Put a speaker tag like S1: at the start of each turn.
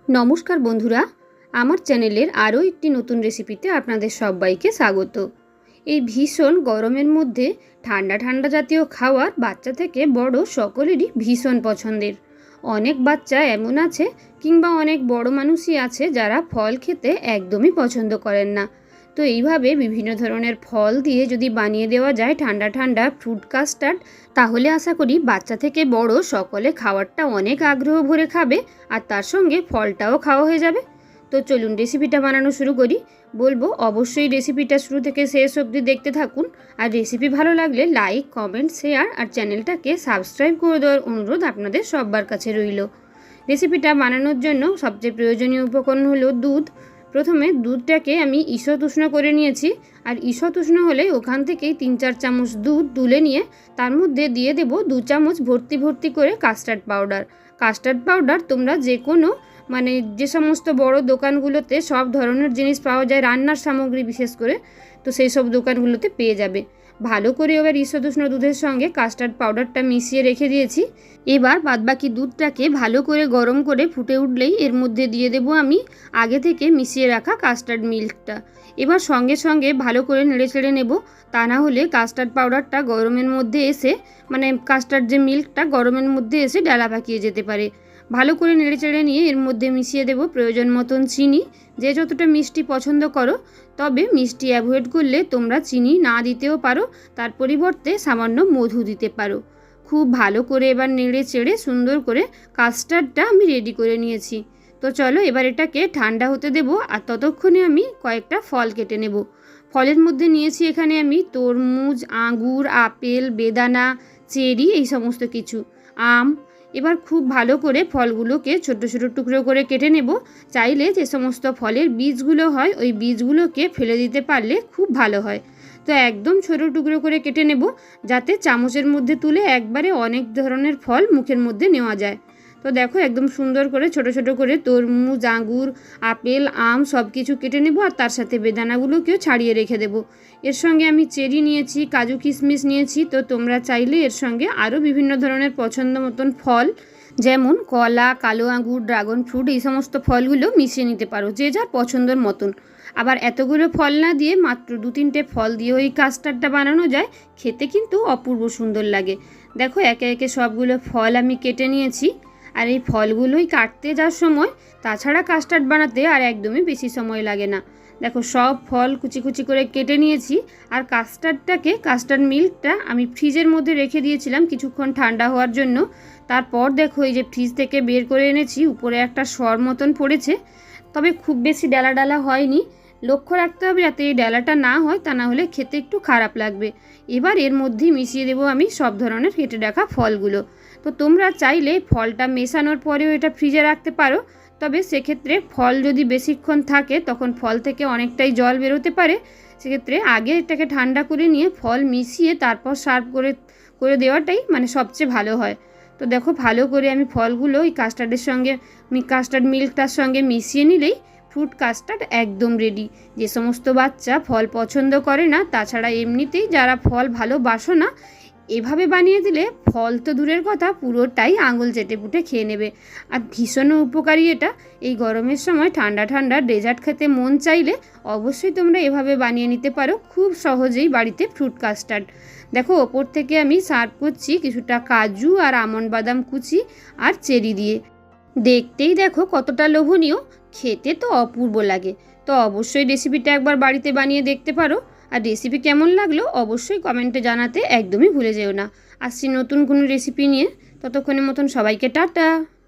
S1: নমস্কার বন্ধুরা, আমার চ্যানেলের আরও একটি নতুন রেসিপিতে আপনাদের সবাইকে স্বাগত। এই ভীষণ গরমের মধ্যে ঠান্ডা ঠান্ডা জাতীয় খাবার বাচ্চা থেকে বড় সকলেরই ভীষণ পছন্দের। অনেক বাচ্চা এমন আছে কিংবা অনেক বড় মানুষই আছে যারা ফল খেতে একদমই পছন্দ করেন না। তো এইভাবে বিভিন্ন ধরনের ফল দিয়ে যদি বানিয়ে দেওয়া যায় ঠান্ডা ঠান্ডা ফ্রুট কাস্টার্ড, তাহলে আশা করি বাচ্চা থেকে বড় সকলে খাবারটা অনেক আগ্রহ ভরে খাবে আর তার সঙ্গে ফলটাও খাওয়া হয়ে যাবে। তো চলুন রেসিপিটা বানানো শুরু করি। বলবো অবশ্যই রেসিপিটা শুরু থেকে শেষ অবধি দেখতে থাকুন। আর রেসিপি ভালো লাগলে লাইক, কমেন্ট, শেয়ার আর চ্যানেলটাকে সাবস্ক্রাইব করে দেওয়ার অনুরোধ আপনাদের সবার কাছে রইল। রেসিপিটা বানানোর জন্য সবচেয়ে প্রয়োজনীয় উপকরণ হলো দুধ। প্রথমে দুধটাকে আমি ঈষৎ উষ্ণ করে নিয়েছি। আর ঈষৎ উষ্ণ হলে ওখান থেকেই 3-4 চামচ দুধ তুলে নিয়ে তার মধ্যে দিয়ে দেব 2 চামচ ভর্তি ভর্তি করে কাস্টার্ড পাউডার। কাস্টার্ড পাউডার তোমরা যে কোনো যে সমস্ত বড় দোকানগুলোতে সব ধরনের জিনিস পাওয়া যায়, রান্নার সামগ্রী বিশেষ করে, তো সেই সব দোকানগুলোতে পেয়ে যাবে। ভালো করে এবার ঈষৎ উষ্ণ দুধের সঙ্গে কাস্টার্ড পাউডারটা মিশিয়ে রেখে দিয়েছি। এবার বাদবাকি দুধটাকে ভালো করে গরম করে ফুটে উঠলেই এর মধ্যে দিয়ে দেব আমি আগে থেকে মিশিয়ে রাখা কাস্টার্ড মিল্কটা। এবার সঙ্গে সঙ্গে ভালো করে নেড়ে চেড়ে নেব, তা না হলে কাস্টার্ড পাউডারটা গরমের মধ্যে এসে কাস্টার্ড যে মিল্কটা গরমের মধ্যে এসে ডালা পাকিয়ে যেতে পারে। ভালো করে নেড়ে চেড়ে নিয়ে এর মধ্যে মিশিয়ে দেব প্রয়োজন মতন চিনি। যে যতটা মিষ্টি পছন্দ করো, তবে মিষ্টি অ্যাভয়েড করলে তোমরা চিনি না দিতেও পারো, তার পরিবর্তে সামান্য মধু দিতে পারো। খুব ভালো করে এবার নেড়ে চেড়ে সুন্দর করে কাস্টার্ডটা আমি রেডি করে নিয়েছি। তো চলো এবার এটাকে ঠান্ডা হতে দেব, আর ততক্ষণে আমি কয়েকটা ফল কেটে নেব। ফলের মধ্যে নিয়েছি এখানে আমি তরমুজ, আঙ্গুর, আপেল, বেদানা, চেরি, এই সমস্ত কিছু, আম। এবার খুব ভালো করে ফলগুলোকে ছোট ছোট টুকরো করে কেটে নেব। চাইলে যে সমস্ত ফলের বীজগুলো হয় ওই বীজগুলোকে ফেলে দিতে পারলে খুব ভালো হয়। তো একদম ছোট টুকরো করে কেটে নেব, যাতে চামচের মধ্যে তুলে একবারে অনেক ধরনের ফল মুখের মধ্যে নেওয়া যায়। তো দেখো একদম সুন্দর করে ছোট ছোট করে তরমুজ, আঙ্গুর, আপেল, আম সব কিছু কেটে নেব, আর তার সাথে বেদানাগুলোকেও ছাড়িয়ে রেখে দেব। এর সঙ্গে আমি চেরি নিয়েছি, কাজু কিশমিশ নিয়েছি। তো তোমরা চাইলে এর সঙ্গে আরও বিভিন্ন ধরনের পছন্দ মতন ফল, যেমন কলা, কালো আঙ্গুর, ড্রাগন ফ্রুট, এই সমস্ত ফলগুলো মিশিয়ে নিতে পারো যে যার পছন্দের মতন। আবার এতগুলো ফল না দিয়ে মাত্র 2-3টে ফল দিয়ে ওই কাস্টার্ডটা বানানো যায়, খেতে কিন্তু অপূর্ব সুন্দর লাগে। দেখো একে একে সবগুলো ফল আমি কেটে নিয়েছি। আর এই ফলগুলোই কাটতে যাওয়ার সময়, তাছাড়া কাস্টার্ড বানাতে আর একদমই বেশি সময় লাগে না। দেখো সব ফল কুচি কুচি করে কেটে নিয়েছি। আর কাস্টার্ড মিল্কটা আমি ফ্রিজের মধ্যে রেখে দিয়েছিলাম কিছুক্ষণ ঠান্ডা হওয়ার জন্য। তারপর দেখো এই যে ফ্রিজ থেকে বের করে এনেছি, উপরে একটা সর মতন পড়েছে, তবে খুব বেশি ডালা ডালা হয়নি। লক্ষ্য রাখতে হবে যাতে এই ডালাটা না হয়, তা না হলে খেতে একটু খারাপ লাগবে। এবার এর মধ্যেই মিশিয়ে দেবো আমি সব ধরনের কেটে রাখা ফলগুলো। তো তোমরা চাইলে ফলটা মেশানোর পরেও এটা ফ্রিজে রাখতে পারো, তবে সেক্ষেত্রে ফল যদি বেশিক্ষণ থাকে তখন ফল থেকে অনেকটাই জল বেরোতে পারে। সেক্ষেত্রে আগে এটাকে ঠান্ডা করে নিয়ে ফল মিশিয়ে তারপর সার্ভ করে দেওয়াটাই সবচেয়ে ভালো হয়। তো দেখো ভালো করে আমি ফলগুলো ওই কাস্টার্ড মিল্কটার সঙ্গে মিশিয়ে নিলেই ফ্রুট কাস্টার্ড একদম রেডি। যে সমস্ত বাচ্চা ফল পছন্দ করে না, তাছাড়া এমনিতেই যারা ফল ভালোবাসো না, এভাবে বানিয়ে দিলে ফল তো দূরের কথা, পুরোটাই আঙুল চেটে পুটে খেয়ে নেবে। আর ভীষণ উপকারী এটা। এই গরমের সময় ঠান্ডা ঠান্ডা ডেজার্ট খেতে মন চাইলে অবশ্যই তোমরা এভাবে বানিয়ে নিতে পারো খুব সহজেই বাড়িতে ফ্রুট কাস্টার্ড। দেখো ওপর থেকে আমি সার্ভ করছি কিছুটা কাজু আর আমন্ড বাদাম কুচি আর চেরি দিয়ে। দেখতেই দেখো কতটা লোভনীয়, খেতে তো অপূর্ব লাগে। তো অবশ্যই রেসিপিটা একবার বাড়িতে বানিয়ে দেখতে পারো। আর রেসিপি কেমন লাগলো অবশ্যই কমেন্টে জানাতে একদমই ভুলে যেও না। আসছি নতুন কোনো রেসিপি নিয়ে, ততক্ষণের মতন সবাইকে টাটা।